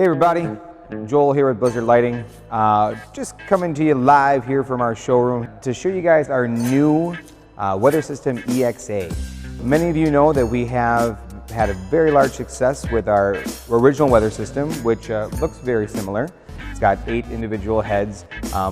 Hey everybody, Joel here with Blizzard Lighting. Just coming to you live here from our showroom to show you guys our new Weather System EXA. Many of you know that we have had a very large success with our original weather system, which looks very similar. It's got 8 individual heads,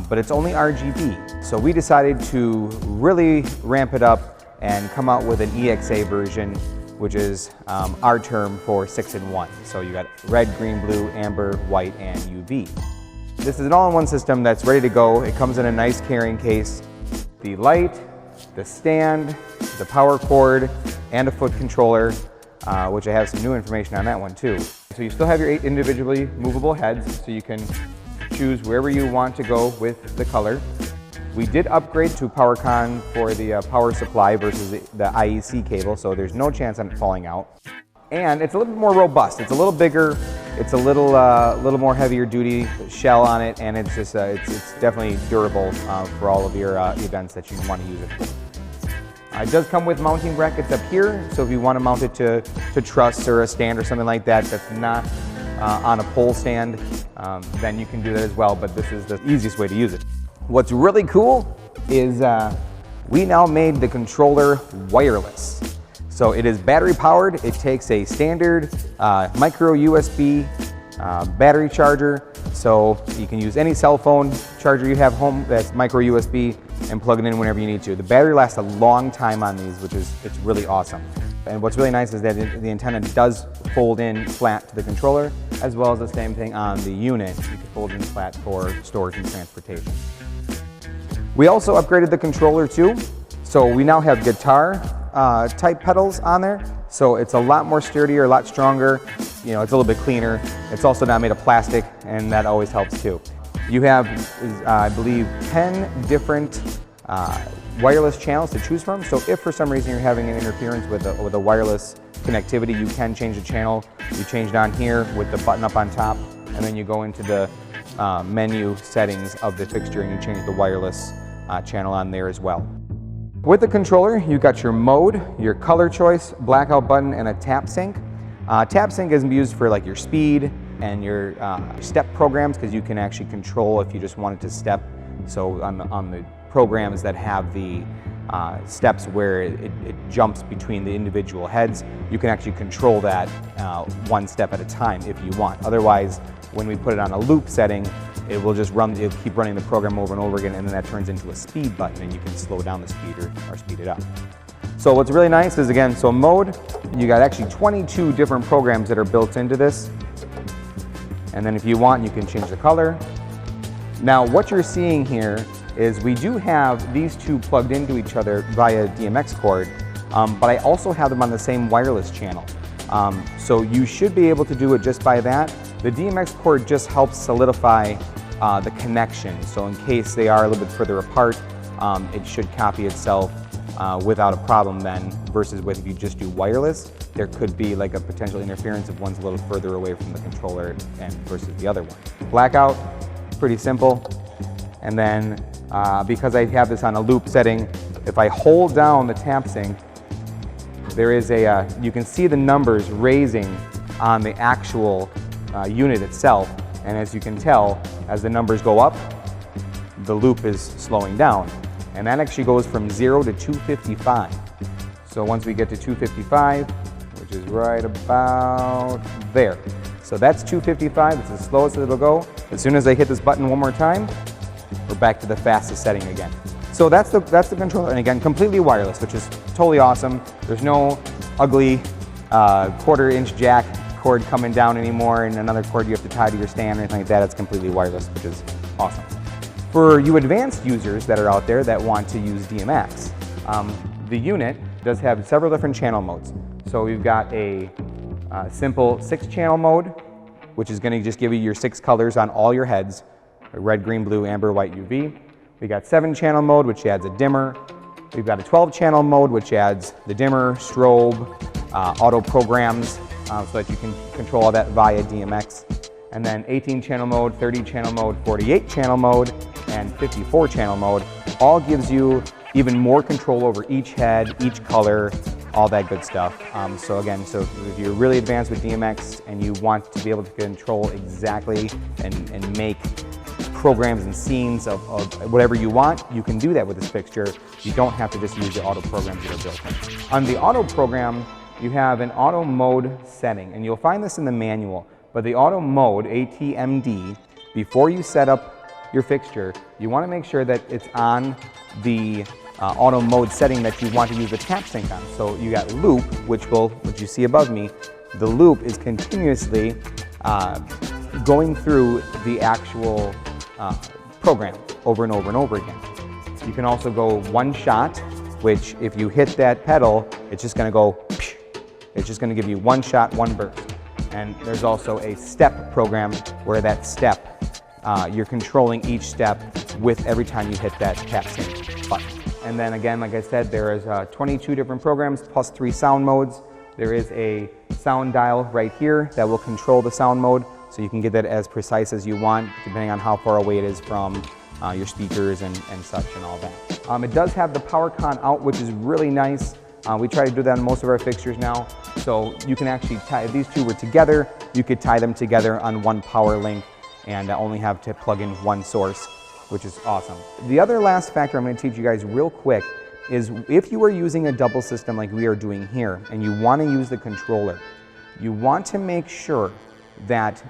but it's only RGB. So we decided to really ramp it up and come out with an EXA version, which is our term for 6-in-1. So you got red, green, blue, amber, white, and UV. This is an all-in-one system that's ready to go. It comes in a nice carrying case. The light, the stand, the power cord, and a foot controller, which I have some new information on that one too. So you still have your 8 individually movable heads, so you can choose wherever you want to go with the color. We did upgrade to PowerCon for the power supply versus the IEC cable, so there's no chance on it falling out. And it's a little bit more robust. It's a little bigger. It's a little more heavier duty shell on it, and it's just it's definitely durable for all of your events that you want to use it for. It does come with mounting brackets up here, so if you want to mount it to truss or a stand or something like that that's not on a pole stand, then you can do that as well, but this is the easiest way to use it. What's really cool is we now made the controller wireless. So it is battery powered. It takes a standard micro USB battery charger. So you can use any cell phone charger you have home that's micro USB and plug it in whenever you need to. The battery lasts a long time on these, it's really awesome. And what's really nice is that the antenna does fold in flat to the controller, as well as the same thing on the unit. You can fold in flat for storage and transportation. We also upgraded the controller too. So we now have guitar type pedals on there. So it's a lot more sturdier, a lot stronger. You know, it's a little bit cleaner. It's also not made of plastic, and that always helps too. You have, I believe, 10 different wireless channels to choose from. So if for some reason you're having an interference with a wireless connectivity, you can change the channel. You change down here with the button up on top, and then you go into the menu settings of the fixture and you change the wireless channel on there as well. With the controller, you've got your mode, your color choice, blackout button, and a tap sync. Tap sync is used for like your speed and your step programs, because you can actually control if you just wanted to step. So on the programs that have the steps where it jumps between the individual heads, you can actually control that one step at a time if you want. Otherwise, when we put it on a loop setting, it will just it'll keep running the program over and over again, and then that turns into a speed button, and you can slow down the speed or speed it up. So what's really nice is, again, so mode, you got actually 22 different programs that are built into this. And then if you want, you can change the color. Now what you're seeing here is we do have these two plugged into each other via DMX cord, but I also have them on the same wireless channel. So you should be able to do it just by that. The DMX cord just helps solidify the connection. So in case they are a little bit further apart, it should copy itself without a problem then, versus if you just do wireless, there could be like a potential interference if one's a little further away from the controller and versus the other one. Blackout, pretty simple. And then because I have this on a loop setting, if I hold down the tap sync, there is you can see the numbers raising on the actual unit itself. And as you can tell, as the numbers go up, the loop is slowing down. And that actually goes from 0 to 255. So once we get to 255, which is right about there. So that's 255, it's the slowest it'll go. As soon as I hit this button one more time, we're back to the fastest setting again. So that's the controller, and again, completely wireless, which is totally awesome. There's no ugly 1/4-inch jack cord coming down anymore, and another cord you have to tie to your stand or anything like that. It's completely wireless, which is awesome. For you advanced users that are out there that want to use DMX, the unit does have several different channel modes. So we've got a simple 6-channel mode, which is going to just give you your 6 colors on all your heads: red, green, blue, amber, white, UV. We got 7-channel mode, which adds a dimmer. We've got a 12-channel mode, which adds the dimmer, strobe, auto programs, so that you can control all that via DMX. And then 18-channel mode, 30-channel mode, 48-channel mode, and 54-channel mode all gives you even more control over each head, each color, all that good stuff. So again, so if you're really advanced with DMX and you want to be able to control exactly and make programs and scenes of whatever you want, you can do that with this fixture. You don't have to just use the auto programs that are built in. On the auto program, you have an auto mode setting, and you'll find this in the manual, but the auto mode, ATMD, before you set up your fixture, you want to make sure that it's on the auto mode setting that you want to use the tap sync on. So you got loop, which you see above me, the loop is continuously going through the actual program over and over and over again. You can also go one shot, which if you hit that pedal, it's just going to go, it's just going to give you one shot, one burst. And there's also a step program where that step, you're controlling each step with every time you hit that tap sync button. And then again, like I said, there is 22 different programs plus 3 sound modes. There is a sound dial right here that will control the sound mode, so you can get that as precise as you want, depending on how far away it is from your speakers and such and all that. It does have the PowerCon out, which is really nice. We try to do that on most of our fixtures now, so you can actually tie, if these two were together, you could tie them together on one power link and only have to plug in one source, which is awesome. The other last factor I'm going to teach you guys real quick is if you are using a double system like we are doing here and you want to use the controller, you want to make sure that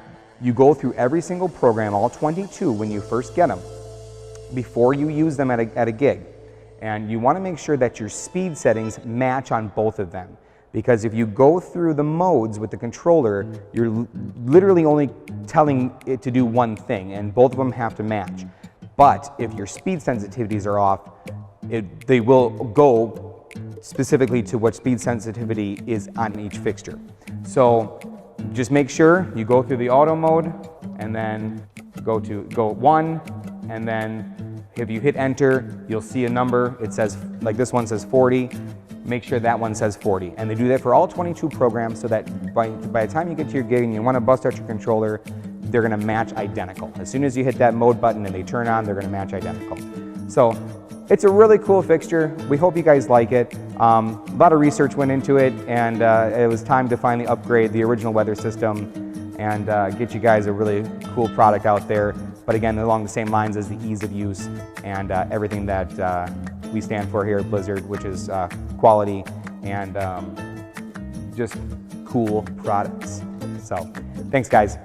you go through every single program, all 22 when you first get them, before you use them at a gig. And you want to make sure that your speed settings match on both of them. Because if you go through the modes with the controller, you're literally only telling it to do one thing, and both of them have to match. But if your speed sensitivities are off, they will go specifically to what speed sensitivity is on each fixture. So just make sure you go through the auto mode and then go 1, and then if you hit enter, you'll see a number. It says, like this one says 40. Make sure that one says 40. And they do that for all 22 programs so that by the time you get to your gig and you want to bust out your controller, they're going to match identical. As soon as you hit that mode button and they turn on, they're going to match identical. So it's a really cool fixture. We hope you guys like it. A lot of research went into it, and it was time to finally upgrade the original Weather System and get you guys a really cool product out there. But again, along the same lines as the ease of use and everything that we stand for here at Blizzard, which is quality and just cool products. So thanks, guys.